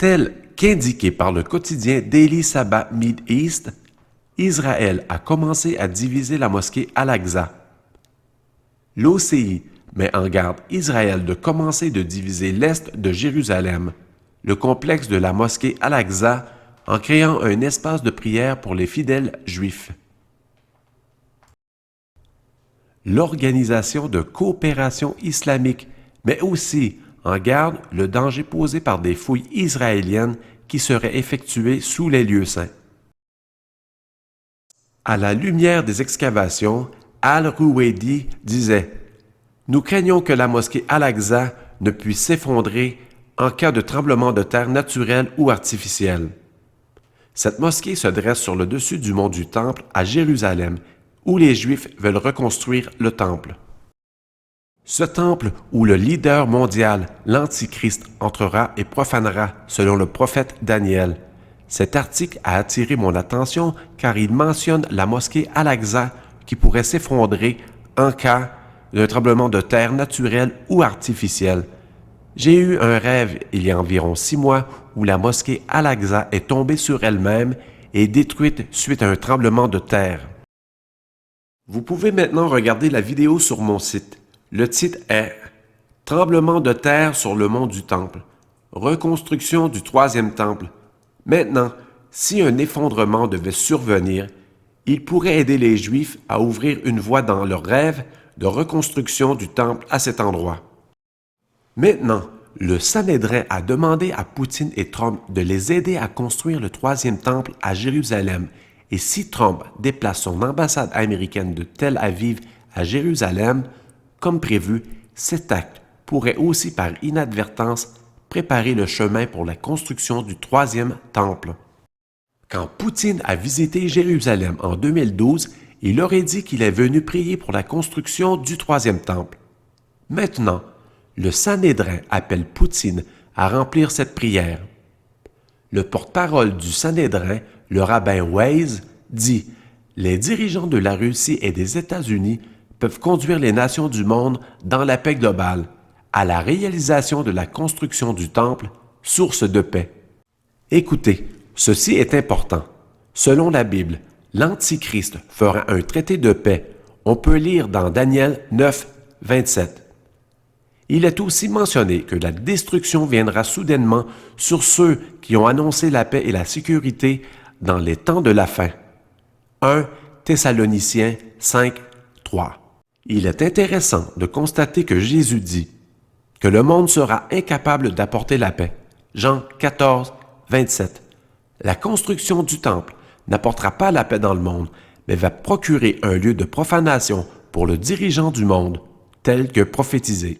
Tel qu'indiqué par le quotidien Daily Sabbath Mid-East, Israël a commencé à diviser la mosquée Al-Aqsa. L'OCI met en garde Israël de commencer de diviser l'Est de Jérusalem, le complexe de la mosquée Al-Aqsa, en créant un espace de prière pour les fidèles juifs. L'Organisation de coopération islamique met aussi en garde le danger posé par des fouilles israéliennes qui seraient effectuées sous les lieux saints. À la lumière des excavations, Al-Ruwaidi disait « Nous craignons que la mosquée Al-Aqsa ne puisse s'effondrer en cas de tremblement de terre naturel ou artificiel. » Cette mosquée se dresse sur le dessus du mont du Temple à Jérusalem, où les Juifs veulent reconstruire le Temple. Ce temple où le leader mondial, l'Antichrist, entrera et profanera, selon le prophète Daniel. Cet article a attiré mon attention car il mentionne la mosquée Al-Aqsa qui pourrait s'effondrer en cas d'un tremblement de terre naturel ou artificiel. J'ai eu un rêve il y a environ 6 mois où la mosquée Al-Aqsa est tombée sur elle-même et détruite suite à un tremblement de terre. Vous pouvez maintenant regarder la vidéo sur mon site. Le titre est « Tremblement de terre sur le mont du Temple. Reconstruction du troisième temple. » Maintenant, si un effondrement devait survenir, il pourrait aider les Juifs à ouvrir une voie dans leur rêve de reconstruction du temple à cet endroit. Maintenant, le Sanhédrin a demandé à Poutine et Trump de les aider à construire le troisième temple à Jérusalem. Et si Trump déplace son ambassade américaine de Tel Aviv à Jérusalem, comme prévu, cet acte pourrait aussi par inadvertance préparer le chemin pour la construction du troisième temple. Quand Poutine a visité Jérusalem en 2012, il aurait dit qu'il est venu prier pour la construction du troisième temple. Maintenant, le Sanhédrin appelle Poutine à remplir cette prière. Le porte-parole du Sanhédrin, le rabbin Weiss, dit « Les dirigeants de la Russie et des États-Unis peuvent conduire les nations du monde dans la paix globale, à la réalisation de la construction du temple, source de paix. » Écoutez, ceci est important. Selon la Bible, l'Antichrist fera un traité de paix. On peut lire dans Daniel 9, 27. Il est aussi mentionné que la destruction viendra soudainement sur ceux qui ont annoncé la paix et la sécurité dans les temps de la fin. 1 Thessaloniciens 5, 3. Il est intéressant de constater que Jésus dit que le monde sera incapable d'apporter la paix. Jean 14, 27. La construction du temple n'apportera pas la paix dans le monde, mais va procurer un lieu de profanation pour le dirigeant du monde, tel que prophétisé.